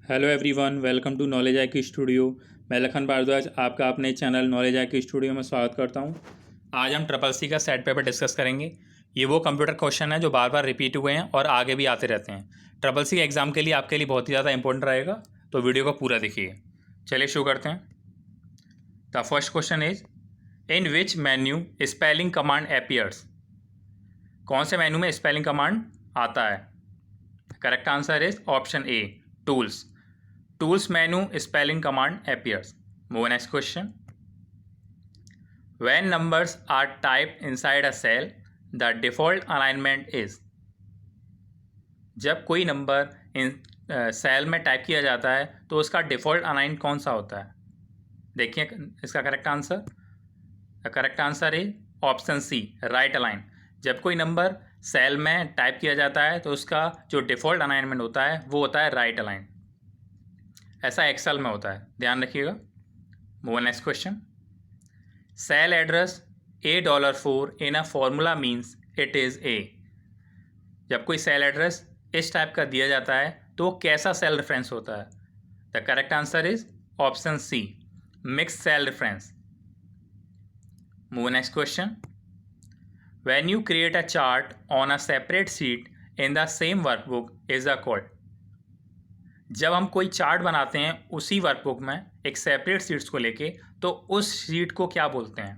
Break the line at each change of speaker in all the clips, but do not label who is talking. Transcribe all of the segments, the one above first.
Hello everyone, welcome to knowledge eye studio. मैं लखन भारद्वाज आपका अपने चैनल नॉलेज आई स्टूडियो में स्वागत करता हूं। आज हम ट्रिपल सी का सेट पेपर डिस्कस करेंगे। ये वो कंप्यूटर क्वेश्चन है जो बार बार रिपीट हुए हैं और आगे भी आते रहते हैं। ट्रिपल सी एग्जाम के लिए आपके लिए बहुत ही ज़्यादा इंपॉर्टेंट रहेगा, तो वीडियो को पूरा देखिए। चलिए शुरू करते हैं। The first question is in which menu spelling command appears. कौन से मेन्यू में स्पेलिंग कमांड आता है? Correct answer is option A, tools. Tools menu spelling command appears. Move next question. When numbers are typed inside a cell, the default alignment is. जब कोई number in cell में type किया जाता है तो उसका डिफ़ॉल्ट अलाइन कौन सा होता है? देखिए इसका correct answer. Correct answer is option C, right align. जब कोई नंबर सेल में टाइप किया जाता है तो उसका जो डिफ़ॉल्ट अलाइनमेंट होता है वो होता है राइट अलाइन। ऐसा एक्सेल में होता है, ध्यान रखिएगा। Move next question. Cell address $4 in a formula means it is A. जब कोई सेल एड्रेस इस टाइप का दिया जाता है तो कैसा सेल रेफरेंस होता है? The correct answer is option C, mix cell reference. Move next question. When you create a chart on a separate sheet in the same workbook is the called. जब हम कोई चार्ट बनाते हैं उसी workbook में एक सेपरेट शीट्स को लेके, तो उस शीट को क्या बोलते हैं?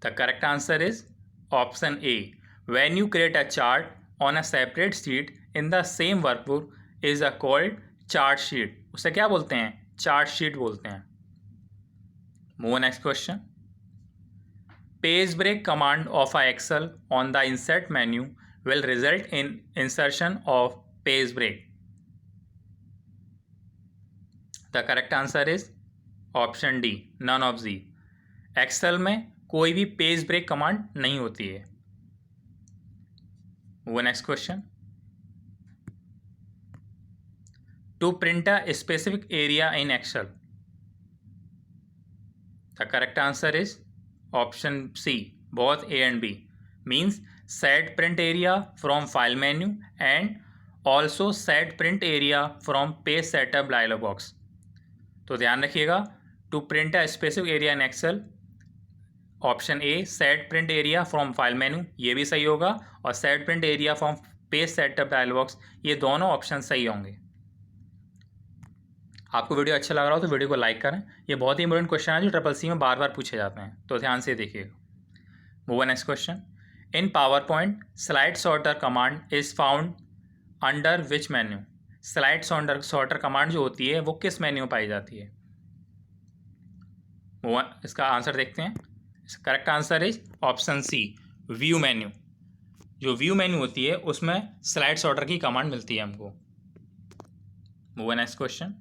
The correct answer is option A, when you create a chart on a separate sheet in the same workbook is a called chart sheet. उसे क्या बोलते हैं? चार्ट शीट बोलते हैं। Move next question. Page break command of a Excel on the insert menu will result in insertion of page break. The correct answer is option D, none of these. Excel में कोई भी page break command नहीं होती है। वो next question. To print a specific area in Excel. The correct answer is option C, both A and B. Means set print area from file menu and also set print area from page setup dialog box. तो ध्यान रखिएगा, to print a specific area in Excel, option A set print area from file menu, ये भी सही होगा, और set print area from page setup dialog box, ये दोनों ऑप्शन सही होंगे। आपको वीडियो अच्छा लग रहा हो तो वीडियो को लाइक करें। ये बहुत ही इंपॉर्टेंट क्वेश्चन है जो ट्रिपल सी में बार बार पूछे जाते हैं, तो ध्यान से देखिएगा। Move next question. In power point slide sorter command is found under which menu. Slide sorter command जो होती है वो किस मेन्यू में पाई जाती है? इसका आंसर देखते हैं। Correct answer is option C, view menu. जो व्यू मेन्यू होती है उसमें स्लाइड सॉर्टर की कमांड मिलती है हमको। Move next question.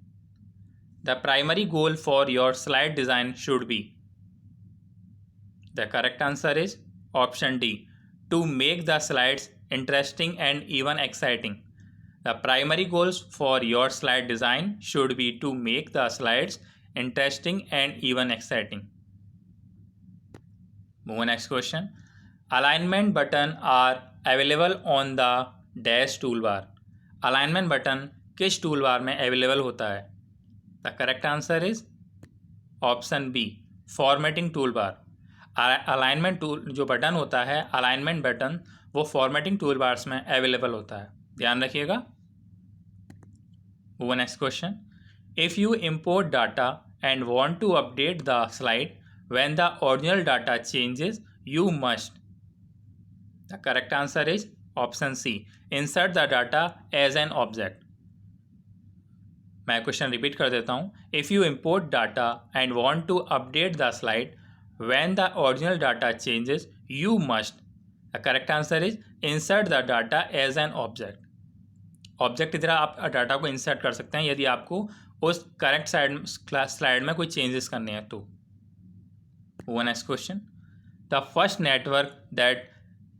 The primary goal for your slide design should be. The correct answer is option D, to make the slides interesting and even exciting. The primary goals for your slide design should be to make the slides interesting and even exciting. Move next question. Alignment button are available on the dash toolbar. Alignment button किस toolbar में available होता है? The correct answer is option B, formatting toolbar. Alignment tool जो button होता है, alignment button, वो formatting toolbars में available होता है, ध्यान रखिएगा। Move next question. If you import data and want to update the slide when the original data changes, you must. The correct answer is option C, insert the data as an object. मैं question repeat कर देता हूँ। If you import data and want to update the slide when the original data changes, you must. The correct answer is insert the data as an object. Object की तरह आप data को insert कर सकते हैं यदि आपको उस करेक्ट स्लाइड में कोई चेंजेस करने हैं तो। वो next question. The first network that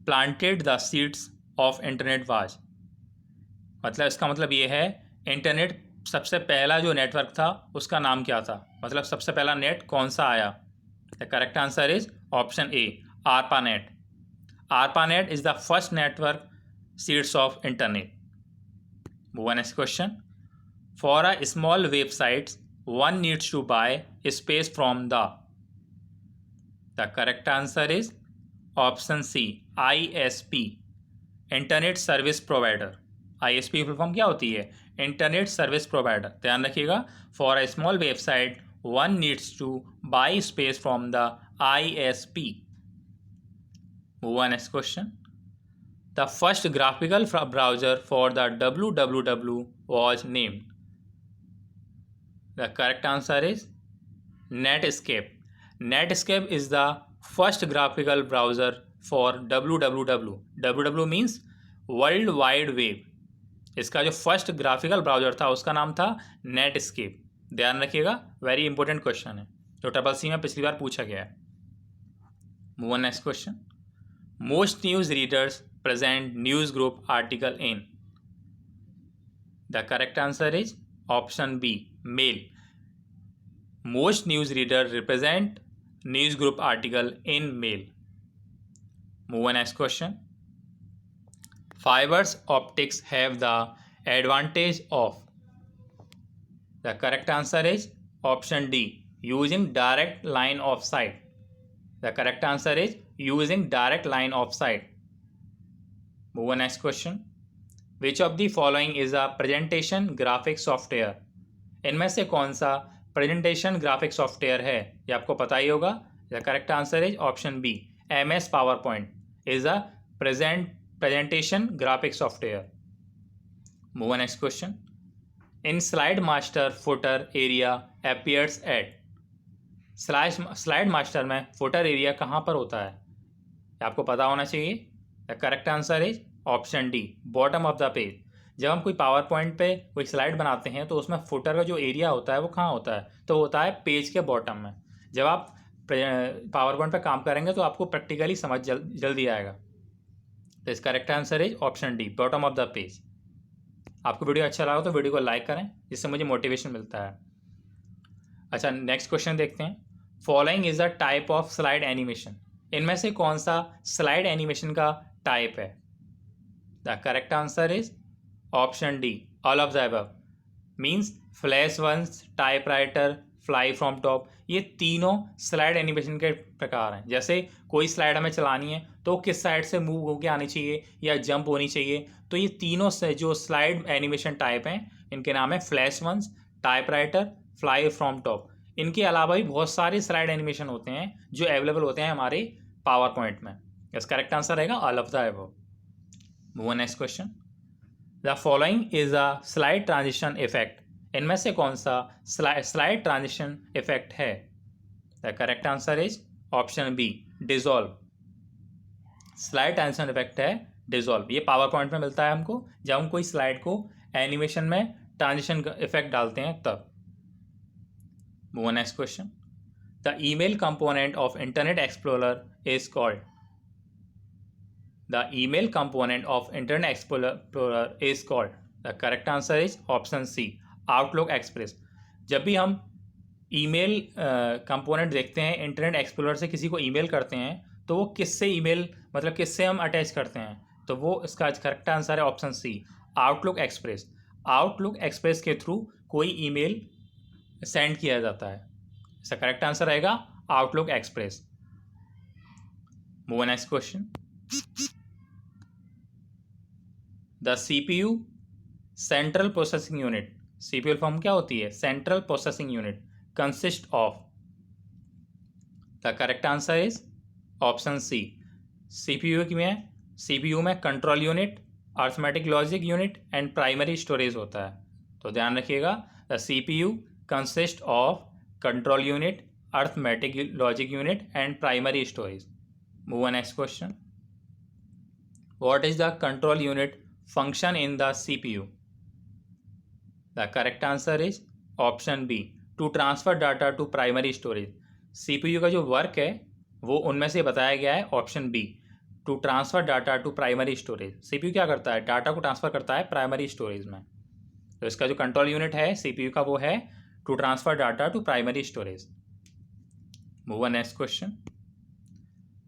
planted the seeds of internet was. मतलब इसका मतलब ये है, इंटरनेट सबसे पहला जो नेटवर्क था उसका नाम क्या था? मतलब सबसे पहला नेट कौन सा आया? The correct answer is option A, ARPANET. ARPANET is the first network seeds of internet. Move on, next question. For a small website one needs to buy space from the correct answer is option C ISP, internet service provider. ISP full form क्या होती है? Internet service provider. ध्यान रखिएगा, for a small website one needs to buy space from the ISP। Move on next question. The first graphical browser for the www was named. The correct answer is Netscape. Netscape is the first graphical browser for www. www means world wide web. इसका जो first graphical browser था उसका नाम था Netscape. ध्यान रखिएगा, very important question है जो CCC में पिछली बार पूछा गया है। Move on next question. Most news readers present news group article in. The correct answer is option B mail. Most news readers represent news group article in mail. Move on next question. Fibers optics have the advantage of. The correct answer is option D, using direct line of sight. The correct answer is using direct line of sight. Move on next question. Which of the following is a presentation graphic software? इनमें से कौन सा presentation graphic software है? ये आपको पता ही होगा। The correct answer is option B MS PowerPoint is a presentation graphic software. Move on next question. In slide master footer area appears at. Slide master में फुटर एरिया कहाँ पर होता है? आपको पता होना चाहिए। The correct answer is option D bottom of the page. जब हम कोई पावर पॉइंट पे कोई स्लाइड बनाते हैं तो उसमें फुटर का जो एरिया होता है वो कहाँ होता है? तो होता है पेज के बॉटम में। जब आप पावर पॉइंट पे काम करेंगे तो आपको प्रैक्टिकली समझ जल्दी आएगा। तो इसका correct answer is option D bottom of the page. आपको वीडियो अच्छा लगा तो वीडियो को लाइक करें, जिससे मुझे मोटिवेशन मिलता है। अच्छा, नेक्स्ट क्वेश्चन देखते हैं। Following is a type of slide animation. इनमें से कौन सा स्लाइड एनिमेशन का टाइप है? The correct answer is option D all of the above. Means flash once, typewriter, fly from top, ये तीनों स्लाइड एनिमेशन के प्रकार हैं। जैसे कोई स्लाइड हमें चलानी है तो किस साइड से मूव होकर आनी चाहिए या जंप होनी चाहिए, तो ये तीनों से जो स्लाइड एनिमेशन टाइप हैं इनके नाम है flash once, typewriter, fly from top. इनके अलावा भी बहुत सारे स्लाइड एनिमेशन होते हैं जो अवेलेबल होते हैं हमारे पावर पॉइंट में। इसका करेक्ट आंसर रहेगा all of the above. Move on next question. The following is a slide transition effect. इनमें से कौन सा स्लाइड ट्रांजिशन इफेक्ट है? The correct answer is option be dissolve. Slide transition effect है dissolve. ये power point में मिलता है हमको जब हम कोई स्लाइड को एनिमेशन में ट्रांजिशन इफेक्ट डालते हैं तब। Move on next question. The email component of internet explorer is called. The email component of Internet Explorer is called. The correct answer is option C, Outlook Express. जब भी हम email component देखते हैं, internet explorer से किसी को email करते हैं तो वो किससे ईमेल मतलब किससे हम अटैच करते हैं, तो वो इसका करेक्ट आंसर है option C Outlook Express. Outlook Express के थ्रू कोई ईमेल सेंड किया जाता है। इसका करेक्ट आंसर रहेगा Outlook Express. Move on next question. The CPU central processing unit, CPU form क्या होती है? Central processing unit consist of. The correct answer is option C CPU में control unit, arithmetic logic unit and primary storage होता है। तो ध्यान रखिएगा, the CPU consist of control unit, arithmetic logic unit and primary storage. Move on next question. What is the control unit function in the CPU? The correct answer is option B, to transfer data to primary storage. CPU का जो work है वो उनमें से बताया गया है option B, to transfer data to primary storage. CPU क्या करता है? डाटा को ट्रांसफर करता है प्राइमरी स्टोरेज में। तो इसका जो कंट्रोल यूनिट है CPU का वो है to transfer data to primary storage. Move on next question.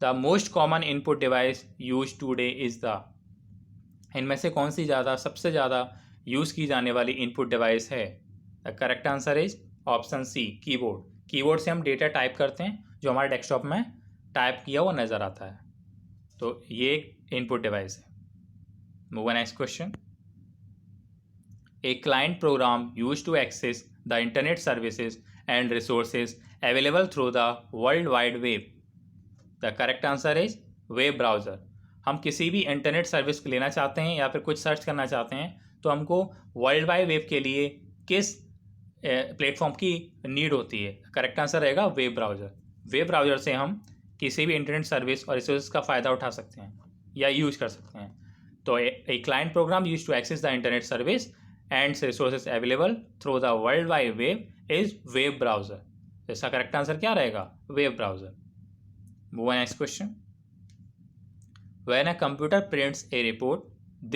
The most common input device use today is the. इनमें से कौन सी सबसे ज़्यादा यूज़ की जाने वाली इनपुट डिवाइस है? The correct answer is option C, keyboard. Keyboard से हम डेटा टाइप करते हैं, जो हमारे डेस्कटॉप में टाइप किया हुआ नज़र आता है, तो ये एक इनपुट डिवाइस है। Move on next question. A client program used to access the internet services and resources available through the World Wide Web. The correct answer is web browser. हम किसी भी इंटरनेट सर्विस लेना चाहते हैं या फिर कुछ सर्च करना चाहते हैं तो हमको वर्ल्ड वाइड वेब के लिए किस प्लेटफॉर्म की नीड होती है? करेक्ट आंसर रहेगा वेब ब्राउज़र। वेब ब्राउज़र से हम किसी भी इंटरनेट सर्विस और रिसोर्स का फ़ायदा उठा सकते हैं या यूज कर सकते हैं। तो a client program use to access the internet service and resources available through the world wide web is web browser. इसका करेक्ट आंसर क्या रहेगा? Web browser. Move on next question. When a computer prints a report,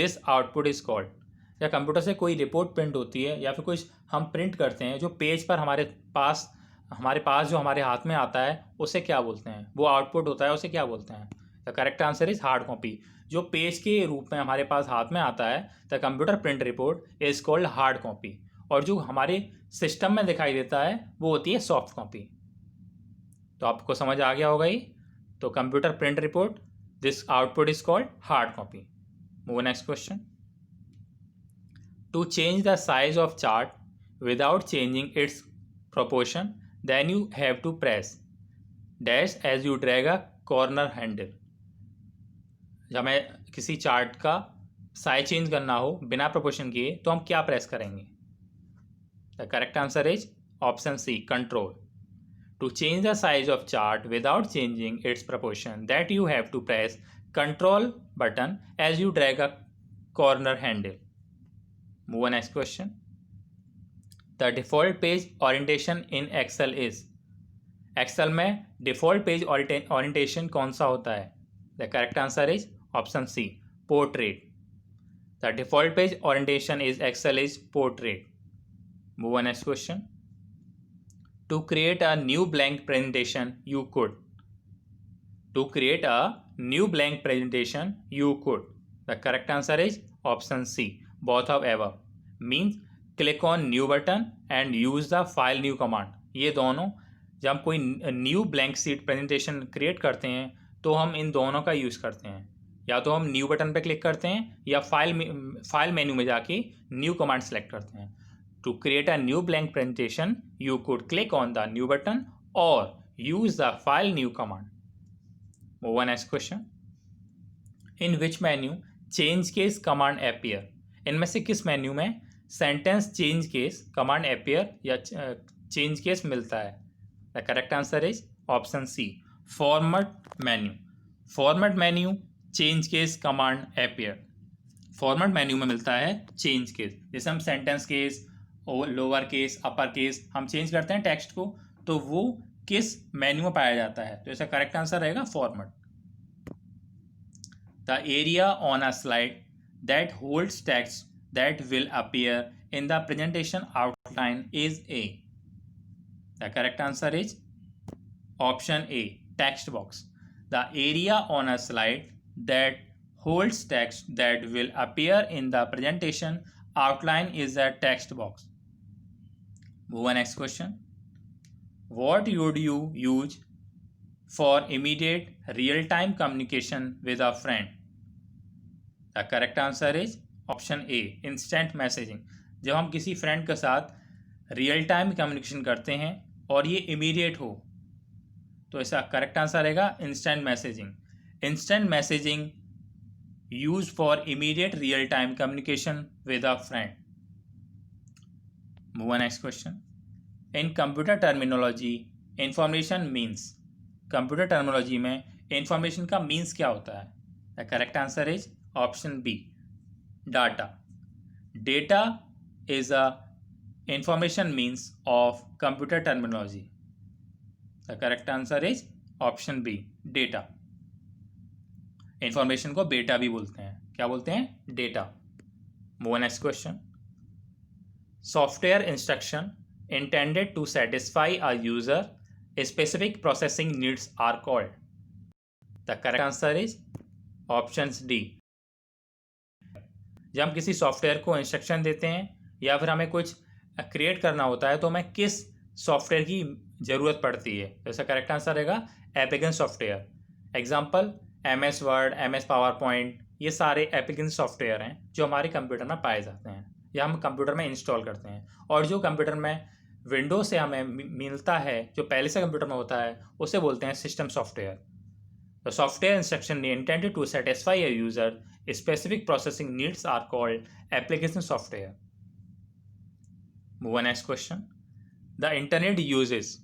this output is called. या computer से कोई report print होती है या फिर कुछ हम प्रिंट करते हैं जो पेज पर हमारे पास जो हमारे हाथ में आता है उसे क्या बोलते हैं? वो आउटपुट होता है, उसे क्या बोलते हैं? The correct answer is hard copy. जो पेज के रूप में हमारे पास हाथ में आता है, the computer print report is called hard copy. और जो हमारे सिस्टम में दिखाई देता है वो होती है सॉफ्ट कॉपी। तो आपको समझ आ गया होगा ये। तो computer print report, this output is called hard copy. Move next question. To change the size of chart without changing its proportion, then you have to press dash as you drag a corner handle. जब हमें किसी chart का size change करना हो बिना proportion किए तो हम क्या प्रेस करेंगे? The correct answer is option C, control. To change the size of chart without changing its proportion, that you have to press control button as you drag a corner handle. Move on next question. The default page orientation in Excel is. Excel में default page orientation कौन सा होता है? The correct answer is option C, portrait. The default page orientation is Excel is portrait. Move on next question. To create a new blank presentation you could. To create a new blank presentation you could. The correct answer is option C, both of either. Means click on new button and use the file new command. ये दोनों, जब हम कोई new blank sheet presentation create करते हैं तो हम इन दोनों का यूज़ करते हैं। या तो हम न्यू बटन पर क्लिक करते हैं या फाइल मेन्यू में जाके न्यू कमांड सेलेक्ट करते हैं। To create a new blank presentation you could click on the new button और use the file new command. Move on next question. In which menu change case command appear. इनमें से किस menu में sentence change case command appear या change case मिलता है? The correct answer is option C, format menu. Format menu change case command appear. Format menu में मिलता है चेंज केस। जैसे हम sentence case, lower case, upper case हम change करते हैं टेक्स्ट को, तो वो किस मेन्यू में पाया जाता है? तो इसका करेक्ट आंसर रहेगा format. The area on a slide that holds text that will appear in the presentation outline is A. The correct answer is option A, text box. The area on a slide that holds text that will appear in the presentation outline is a text box. Move on next question. What would you use for immediate real-time communication with a friend? The correct answer is option A, instant messaging. जब हम किसी friend के साथ real time communication करते हैं और ये immediate हो तो इसका करेक्ट आंसर रहेगा instant messaging. Instant messaging use for immediate real time communication with a friend. Move on next question. In computer terminology information means. Computer terminology में इंफॉर्मेशन का मीन्स क्या होता है? The correct answer is option B, data. Data is a information means of computer terminology. The correct answer is option B, data. Information को बेटा भी बोलते हैं। क्या बोलते हैं? Data. Move next question. Software instruction intended to satisfy a user specific processing needs are called. The correct answer is options D, जब हम किसी सॉफ्टवेयर को इंस्ट्रक्शन देते हैं या फिर हमें कुछ क्रिएट करना होता है तो हमें किस सॉफ्टवेयर की ज़रूरत पड़ती है, तो इसका करेक्ट आंसर रहेगा application software. Example MS word, MS power point, ये सारे एप्लीकेशन सॉफ्टवेयर हैं जो हमारे कंप्यूटर में पाए जाते हैं या हम कंप्यूटर में इंस्टॉल करते हैं। और जो कंप्यूटर में विंडो से हमें मिलता है, जो पहले से कंप्यूटर में होता है, उसे बोलते हैं system software. The software instruction intended to satisfy a user specific processing needs are called application software. Move on next question. The internet uses.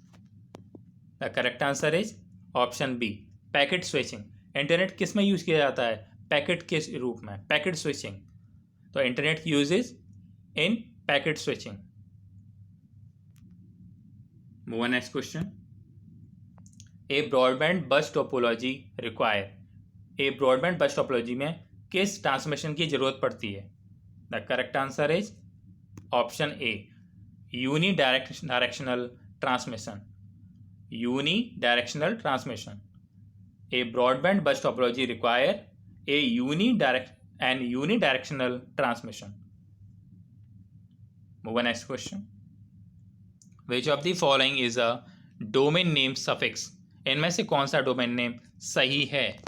The correct answer is option B, packet switching. Internet किस में use किया जाता है? Packet के रूप में, packet switching. तो internet uses in packet switching. Move on next question. A broadband bus topology require. A broadband bus topology में किस ट्रांसमिशन की जरूरत पड़ती है? The correct answer is option A, unidirectional transmission. Unidirectional transmission. A broadband bus topology require a unidirectional transmission. Move on next question. Which of the following is a domain name suffix. इनमें से कौन सा domain name सही है?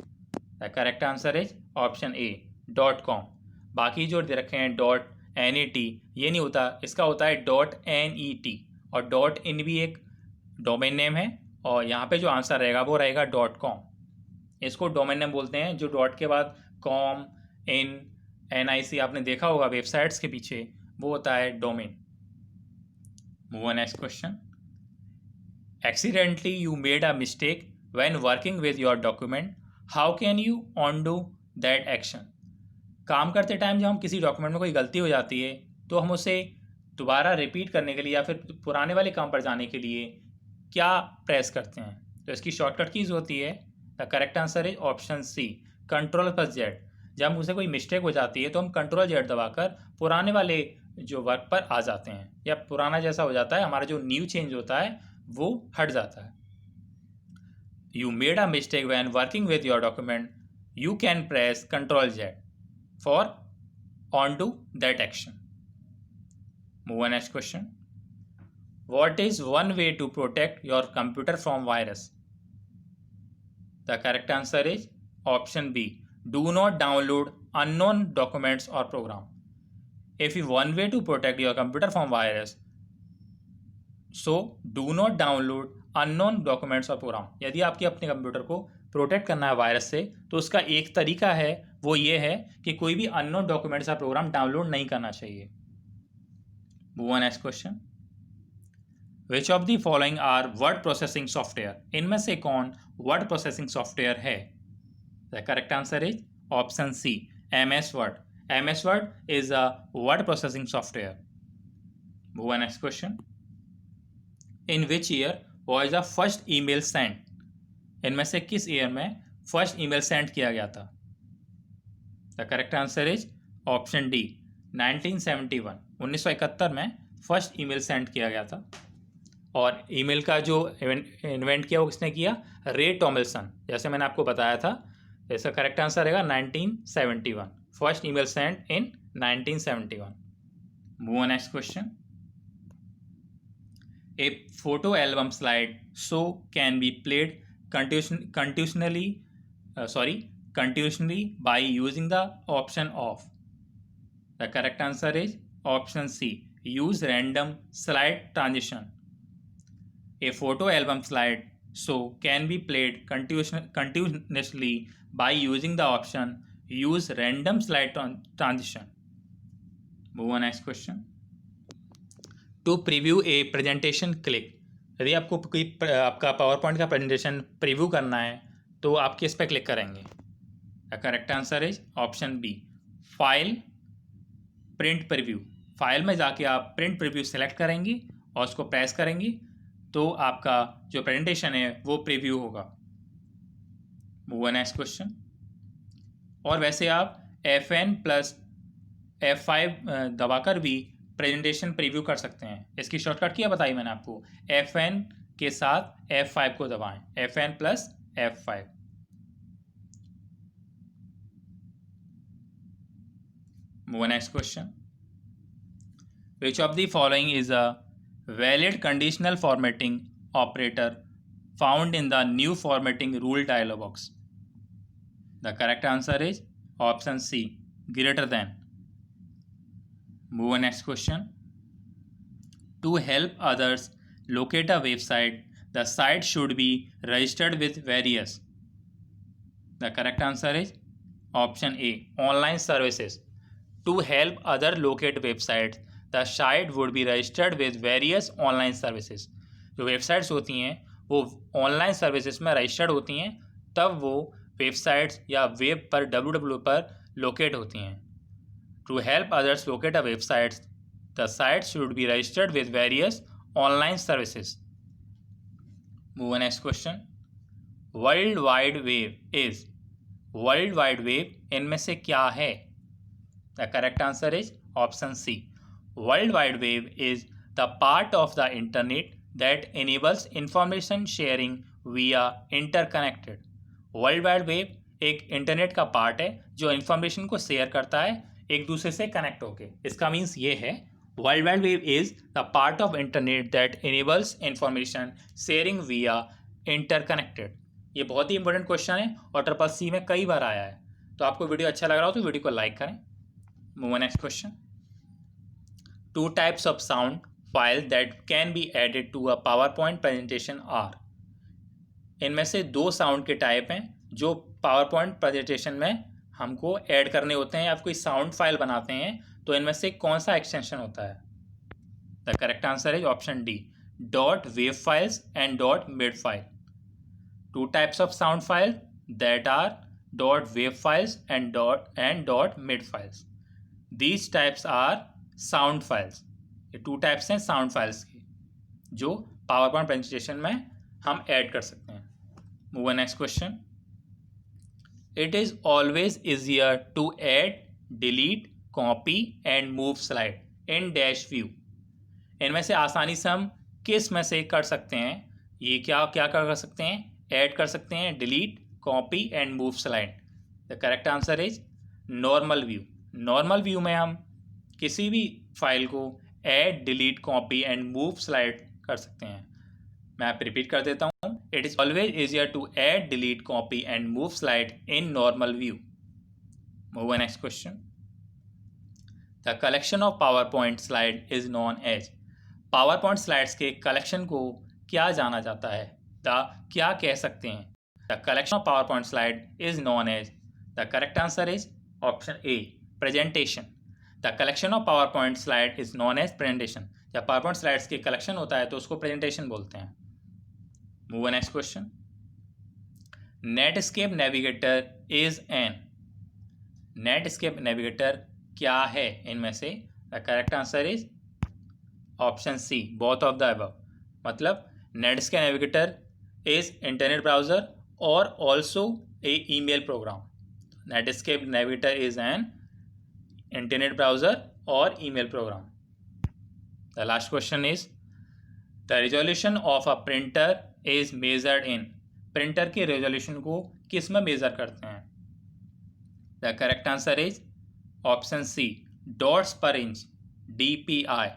The correct answer is option A, .com। बाकी जो दे रखे हैं .net, ये नहीं होता, इसका होता है .net। और .in भी एक डोमेन नेम है, और यहाँ पे जो आंसर रहेगा वो रहेगा .com। इसको डोमेन नेम बोलते हैं जो डॉट के बाद com, in, nic आपने देखा होगा वेबसाइट्स के पीछे, वो होता है domain. Move on next question. Accidentally you made a mistake when working with your document. How can you undo that action? काम करते टाइम जब हम किसी डॉक्यूमेंट में कोई गलती हो जाती है तो हम उसे दोबारा रिपीट करने के लिए या फिर पुराने वाले काम पर जाने के लिए क्या प्रेस करते हैं? तो इसकी शॉर्टकट कीज होती है। The correct answer is option C, Ctrl+Z। जब मुझे कोई मिस्टेक हो जाती है तो हम Ctrl+Z दबाकर पुराने वाले जो वर्क पर आ जाते हैं, या पुराना जैसा हो जाता है, हमारा जो न्यू चेंज होता है वो हट जाता है। You made a mistake when working with your document. You can press Ctrl+Z for undo that action. Move on next question. What is one way to protect your computer from virus? The correct answer is option B, do not download unknown documents or program. If you one way to protect your computer from virus, so do not download unknown documents और programme. यदि आपके अपने computer को protect करना है virus से, तो उसका एक तरीका है, वो ये है कि कोई भी अननोन डॉक्यूमेंट्स या प्रोग्राम डाउनलोड नहीं करना चाहिए। Move on next question. Which of the following are word processing software. इनमें से कौन वर्ड प्रोसेसिंग सॉफ्टवेयर है? The correct answer is option C, MS word. MS word is a word processing software. Move on next question. In which year was the first email sent? इनमें से किस year में first email send किया गया था? The correct answer is option D, 1971। 1971 में first email send किया गया था। और ईमेल का जो इन्वेंट किया वो किसने किया? रे टॉमलिंसन। जैसे मैंने आपको बताया था, इसका करेक्ट आंसर रहेगा 1971। First email send in 1971। Move on next question. A photo album slide show can be played continuously by using the option of. The correct answer is option C, use random slide transition. A photo album slide show can be played continuously by using the option use random slide transition. Move on next question. To preview a presentation click. यदि आपको कोई आपका PowerPoint का presentation preview करना है तो आप किस पे क्लिक करेंगे? The correct answer is option B, file, print preview. File में जाके आप प्रिंट प्रीव्यू सेलेक्ट करेंगी और उसको प्रेस करेंगी तो आपका जो प्रेजेंटेशन है वो प्रीव्यू होगा। Move on next question. और वैसे आप FN+F5 दबाकर भी प्रेजेंटेशन प्रीव्यू कर सकते हैं। इसकी शॉर्टकट क्या बताई मैंने आपको? FN के साथ F5 को दबाएं, FN+F5। Move on next question. Which of the following is a valid conditional formatting operator found in the new formatting rule dialog box? The correct answer is option C, greater than. Move on next question. To help others locate a website, the site should be registered with various. The correct answer is option A, online services. To help others locate websites, the site would be registered with various online services. जो websites होती हैं वो online services में registered होती हैं, तब वो websites या वेब पर www पर लोकेट होती हैं. To help others locate a website, the site should be registered with various online services. Move on next question. World Wide Web is. World Wide Web इनमें से क्या है? The correct answer is option C. World Wide Web is the part of the internet that enables information sharing via interconnected. World Wide Web एक internet का part है जो information को share करता है एक दूसरे से कनेक्ट होके. इसका मीन्स ये है, world wide web is the part of internet that enables information sharing विया इंटरकनेक्टेड. ये बहुत ही इंपॉर्टेंट क्वेश्चन है और ट्रिपल सी में कई बार आया है. तो आपको वीडियो अच्छा लग रहा हो तो वीडियो को लाइक करें. Move on next question. 2 types of sound file that can be added to a PowerPoint presentation are. इनमें से 2 साउंड के टाइप हैं जो पावरपॉइंट प्रेजेंटेशन में हमको ऐड करने होते हैं. आप कोई साउंड फाइल बनाते हैं तो इनमें से कौन सा एक्सटेंशन होता है? The correct answer is option D, dot wave files and dot mid file. 2 types of sound file that are dot wave files and dot mid files. These types are sound files. ये 2 types हैं sound files के जो PowerPoint presentation में हम add कर सकते हैं. Move on next question. It is always easier to add, delete, copy and move slide in dash view. इनमें से आसानी से हम किस में से कर सकते हैं? ये क्या क्या कर सकते हैं? ऐड कर सकते हैं, delete, copy and move slide. The correct answer is normal view. Normal view में हम किसी भी फाइल को add, delete, copy and move slide कर सकते हैं. मैं आप रिपीट कर देता हूँ. It is always easier to add, delete, copy and move slide in normal view. Move on next question. The collection of PowerPoint slide is known as. PowerPoint slides के collection को क्या जाना जाता है? क्या कह सकते हैं? The collection of PowerPoint slide is known as. The correct answer is option A, presentation. The collection of PowerPoint slide is known as presentation. जब पावर पॉइंट स्लाइड्स के कलेक्शन होता है तो उसको प्रेजेंटेशन बोलते हैं. Move on next question. Netscape Navigator is an. Netscape Navigator क्या है इनमें से? The correct answer is option C, both of the above. मतलब Netscape Navigator is internet browser और also a email program. Netscape Navigator is an internet browser और email program. The last question is the resolution of a printer is measured in. Printer के resolution को किस में measure करते हैं? The correct answer is option C, dots per inch, DPI.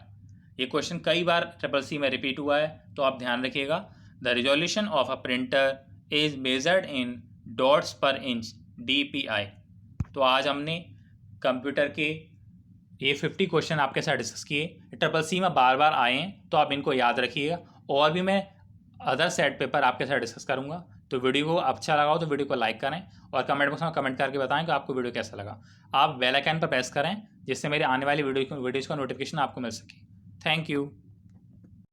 ये question कई बार ट्रिपल सी में रिपीट हुआ है तो आप ध्यान रखिएगा. The resolution of a printer is measured in dots per inch, DPI. तो आज हमने कंप्यूटर के ये 50 क्वेश्चन आपके साथ डिस्कस किए. ट्रिपल सी में बार बार आए हैं तो आप इनको याद रखिएगा. और भी मैं अदर सेट पेपर आपके साथ डिस्कस करूंगा. तो वीडियो को अच्छा लगा हो तो वीडियो को लाइक करें और कमेंट बॉक्स में कमेंट करके बताएं कि आपको वीडियो कैसा लगा. आप बेल आइकन पर प्रेस करें जिससे मेरी आने वाली वीडियोज़ का नोटिफिकेशन आपको मिल सके. Thank you.